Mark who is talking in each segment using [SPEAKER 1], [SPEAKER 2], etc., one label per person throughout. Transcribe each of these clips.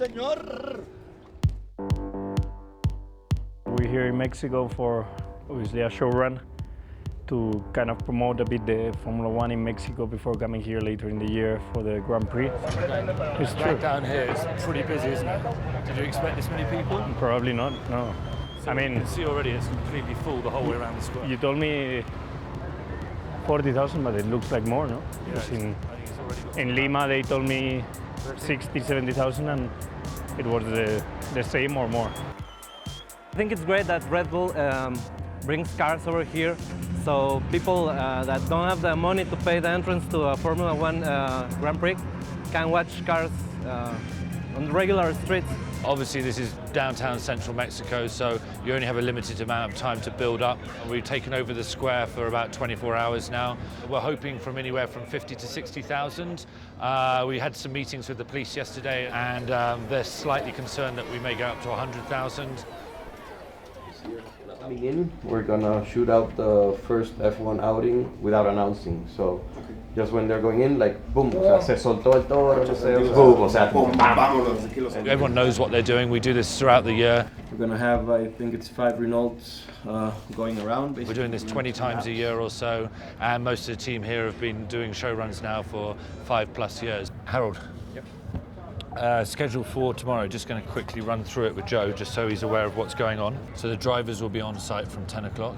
[SPEAKER 1] señor.
[SPEAKER 2] We're here in Mexico for obviously a show run to kind of promote a bit the Formula One in Mexico before coming here later in the year for the Grand Prix. It's true.
[SPEAKER 3] Down here, it's pretty busy, isn't it? Did you expect this many people?
[SPEAKER 2] Probably not, no.
[SPEAKER 3] So
[SPEAKER 2] I mean,
[SPEAKER 3] you can see already it's completely full the whole way around the square.
[SPEAKER 2] You told me 40,000, but it looks like more, no?
[SPEAKER 3] Yeah,
[SPEAKER 2] Because
[SPEAKER 3] I think it's already got
[SPEAKER 2] in Lima they told me 60, 70,000 and it was the same or more.
[SPEAKER 4] I think it's great that Red Bull brings cars over here, so people that don't have the money to pay the entrance to a Formula One Grand Prix can watch cars on the regular streets.
[SPEAKER 3] Obviously this is downtown central Mexico, so you only have a limited amount of time to build up. We've taken over the square for about 24 hours now. We're hoping from anywhere from 50 to 60,000. We had some meetings with the police yesterday and they're slightly concerned that we may go up to 100,000.
[SPEAKER 5] Coming in, we're gonna shoot out the first F1 outing without announcing. So just when they're going in, like boom, o sea, se soltó el toro, boom, o sea,
[SPEAKER 3] Everyone knows what they're doing. We do this throughout the year.
[SPEAKER 5] We're gonna have, I think it's 5 Renaults going around.
[SPEAKER 3] We're doing this 20 times a year or so, and most of the team here have been doing show runs now for 5+ years. Harold. Schedule for tomorrow, just going to quickly run through it with Joe just so he's aware of what's going on. So the drivers will be on site from 10 o'clock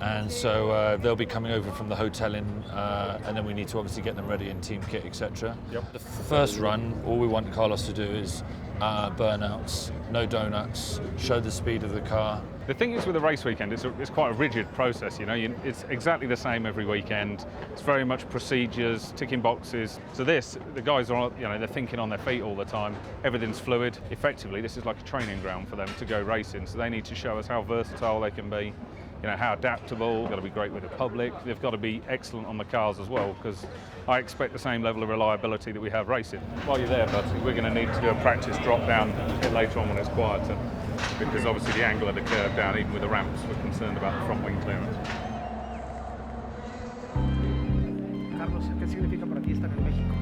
[SPEAKER 3] and so they'll be coming over from the hotel in and then we need to obviously get them ready in team kit, etc. The first run, all we want Carlos to do is burnouts, no donuts, show the speed of the car.
[SPEAKER 6] The thing is with a race weekend, it's quite a rigid process, you know, it's exactly the same every weekend. It's very much procedures, ticking boxes. So the guys are, you know, they're thinking on their feet all the time. Everything's fluid. Effectively, this is like a training ground for them to go racing. So they need to show us how versatile they can be, you know, how adaptable. They've got to be great with the public. They've got to be excellent on the cars as well, because I expect the same level of reliability that we have racing. While you're there, but we're going to need to do a practice drop down a bit later on when it's quieter, because obviously the angle of the curve down, even with the ramps, we're concerned about the front wing clearance.
[SPEAKER 7] Carlos, ¿qué significa para ti estar en México?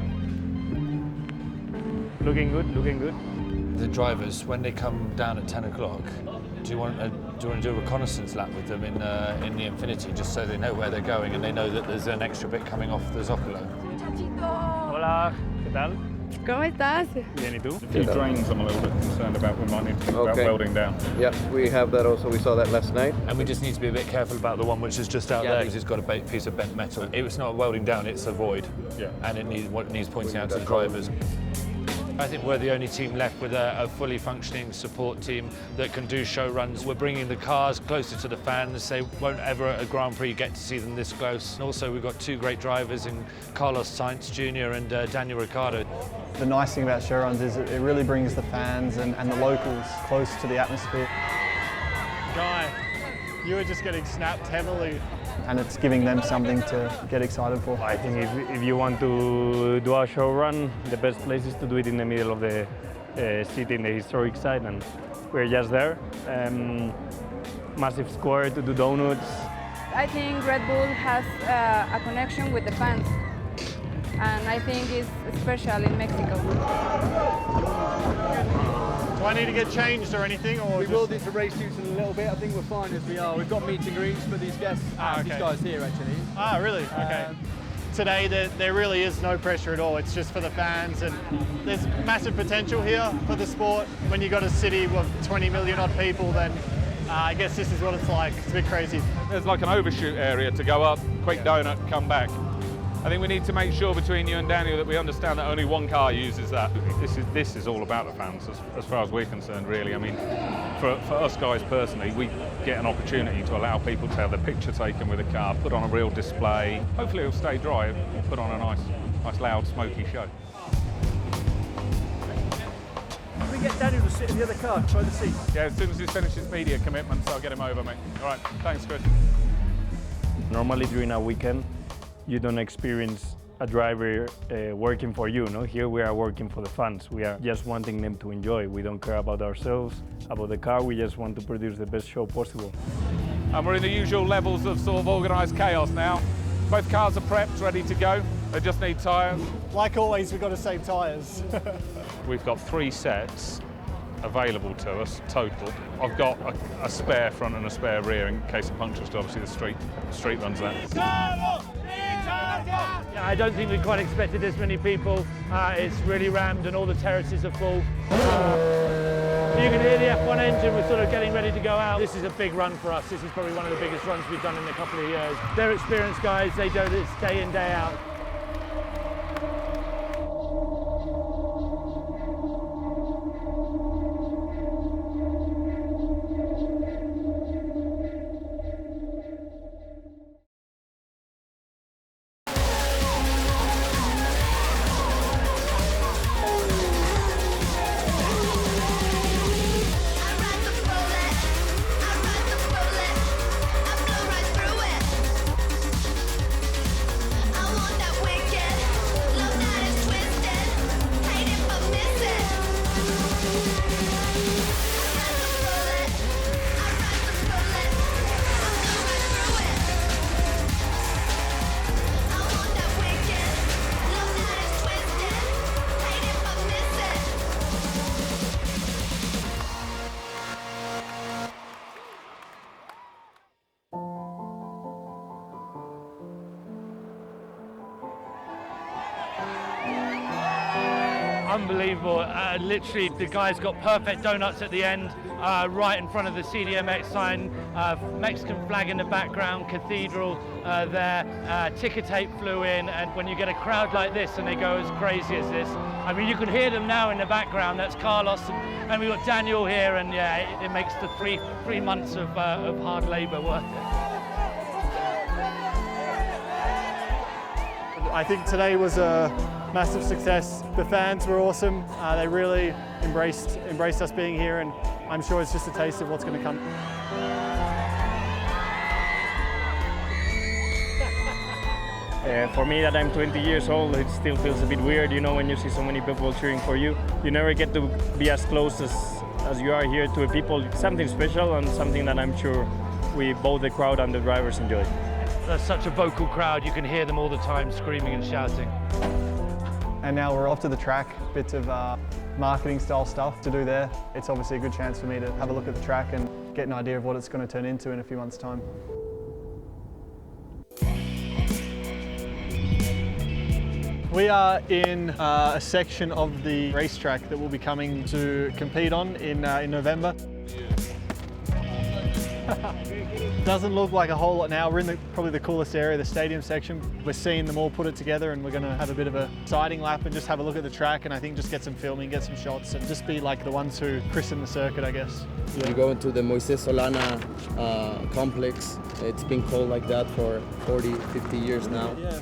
[SPEAKER 2] Looking good, looking good.
[SPEAKER 3] The drivers, when they come down at 10 o'clock, do you want to do a reconnaissance lap with them in the Infinity, just so they know where they're going and they know that there's an extra bit coming off the Zocalo?
[SPEAKER 2] Hola, ¿qué tal?
[SPEAKER 8] ¿Cómo estás?
[SPEAKER 2] Bien, ¿y tú?
[SPEAKER 6] A few drains I'm a little bit concerned about. We might need to think about welding down.
[SPEAKER 5] Yeah, we have that also. We saw that last night.
[SPEAKER 3] And we just need to be a bit careful about the one which is just out there, because it's got a piece of bent metal. It's not welding down, it's a void.
[SPEAKER 6] Yeah.
[SPEAKER 3] And it needs pointing out to the drivers. I think we're the only team left with a fully functioning support team that can do show runs. We're bringing the cars closer to the fans. They won't ever at a Grand Prix get to see them this close. And also we've got 2 great drivers in Carlos Sainz Jr. and Daniel Ricciardo.
[SPEAKER 9] The nice thing about show runs is it really brings the fans and the locals close to the atmosphere.
[SPEAKER 10] Guy, you were just getting snapped heavily.
[SPEAKER 9] And it's giving them something to get excited for.
[SPEAKER 2] I think if you want to do a show run, the best place is to do it in the middle of the city, in the historic side, and we're just there. Massive square to do donuts.
[SPEAKER 8] I think Red Bull has a connection with the fans, and I think it's special in Mexico.
[SPEAKER 10] Do I need to get changed or anything? Or
[SPEAKER 1] We will do some race suits in a little bit. I think we're fine as we are. We've got meet and greets for these guests, these guys here actually.
[SPEAKER 10] Ah, really? Okay. Today there really is no pressure at all. It's just for the fans, and there's massive potential here for the sport. When you've got a city of 20 million odd people, then I guess this is what it's like. It's a bit crazy.
[SPEAKER 6] There's like an overshoot area to go up, quick donut, come back. I think we need to make sure between you and Daniel that we understand that only one car uses that. This is all about the fans as far as we're concerned, really. I mean, for us guys personally, we get an opportunity to allow people to have their picture taken with a car, put on a real display. Hopefully it'll stay dry and put on a nice loud, smoky show.
[SPEAKER 7] Can we get Daniel to sit in the other car, try the seat?
[SPEAKER 6] Yeah, as soon as he's finished his media commitments, I'll get him over, mate. All right, thanks, Chris.
[SPEAKER 2] Normally during a weekend, you don't experience a driver working for you, no? Here we are working for the fans. We are just wanting them to enjoy. We don't care about ourselves, about the car. We just want to produce the best show possible.
[SPEAKER 6] And we're in the usual levels of sort of organised chaos now. Both cars are prepped, ready to go. They just need tyres.
[SPEAKER 10] Like always, we've got to save tyres.
[SPEAKER 6] We've got 3 sets available to us total. I've got a spare front and a spare rear in case of punctures, obviously the street runs that.
[SPEAKER 11] Yeah, I don't think we quite expected this many people. It's really rammed and all the terraces are full. You can hear the F1 engine, we're sort of getting ready to go out. This is a big run for us. This is probably one of the biggest runs we've done in a couple of years. They're experienced guys, they do this day in, day out. Unbelievable, literally the guys got perfect donuts at the end, right in front of the CDMX sign, Mexican flag in the background, cathedral there, ticker tape flew in, and when you get a crowd like this and they go as crazy as this, I mean you can hear them now in the background, that's Carlos, and we've got Daniel here, and yeah, it makes the three months of hard labour worth it.
[SPEAKER 10] I think today was a massive success. The fans were awesome. They really embraced us being here, and I'm sure it's just a taste of what's going to come.
[SPEAKER 2] For me, that I'm 20 years old, it still feels a bit weird, you know, when you see so many people cheering for you. You never get to be as close as you are here to people. It's something special and something that I'm sure both the crowd and the drivers enjoy.
[SPEAKER 11] There's such a vocal crowd, you can hear them all the time screaming and shouting.
[SPEAKER 9] And now we're off to the track, bits of marketing style stuff to do there. It's obviously a good chance for me to have a look at the track and get an idea of what it's going to turn into in a few months' time. We are in a section of the racetrack that we'll be coming to compete on in November. Doesn't look like a whole lot now. We're in probably the coolest area, the stadium section. We're seeing them all put it together, and we're going to have a bit of a sighting lap and just have a look at the track, and I think just get some filming, get some shots, and just be like the ones who christen the circuit, I guess.
[SPEAKER 5] You go into the Moises Solana complex. It's been called like that for 40, 50 years now.
[SPEAKER 10] Yeah.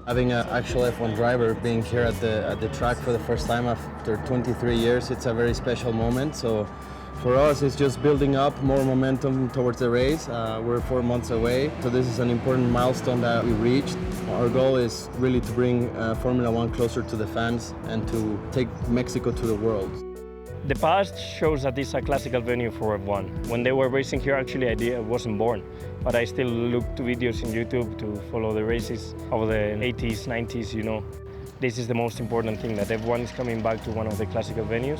[SPEAKER 5] Having an actual F1 driver being here at the track for the first time after 23 years, it's a very special moment. So for us, it's just building up more momentum towards the race. We're 4 months away, so this is an important milestone that we reached. Our goal is really to bring Formula One closer to the fans and to take Mexico to the world.
[SPEAKER 2] The past shows that it's a classical venue for F1. When they were racing here, actually I wasn't born, but I still look to videos in YouTube to follow the races of the 80s, 90s, you know. This is the most important thing, that F1 is coming back to one of the classical venues.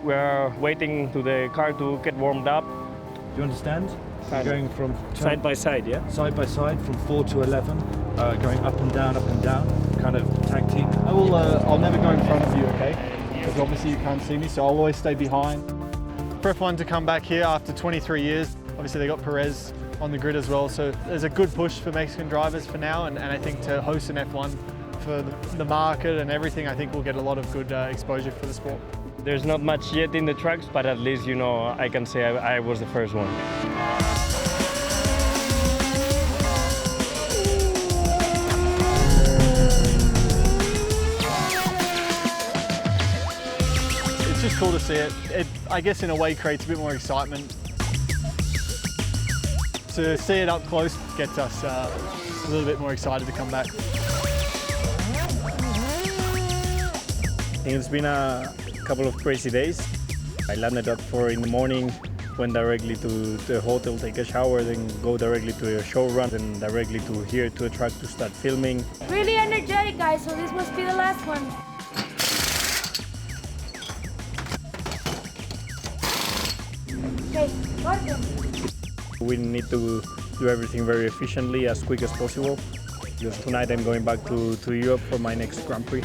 [SPEAKER 2] We're waiting to the car to get warmed up.
[SPEAKER 12] Do you understand? We're going from
[SPEAKER 2] side by side, yeah?
[SPEAKER 12] Side by side, from 4 to 11, going up and down, kind of tag team.
[SPEAKER 9] I'll never go in front of you, okay? Because obviously you can't see me, so I'll always stay behind.
[SPEAKER 10] For F1 to come back here after 23 years, obviously they got Perez on the grid as well, so there's a good push for Mexican drivers for now, and I think to host an F1 for the market and everything, I think we'll get a lot of good exposure for the sport.
[SPEAKER 2] There's not much yet in the tracks, but at least, you know, I can say I was the first one.
[SPEAKER 10] It's just cool to see it. It, I guess in a way, creates a bit more excitement. To see it up close gets us a little bit more excited to come back.
[SPEAKER 2] It's been a couple of crazy days. I landed at 4 in the morning, went directly to the hotel, take a shower, then go directly to a show run, then directly to here to a track to start filming.
[SPEAKER 13] Really energetic, guys, so this must be the last one. Okay, welcome.
[SPEAKER 2] We need to do everything very efficiently, as quick as possible, because tonight I'm going back to Europe for my next Grand Prix.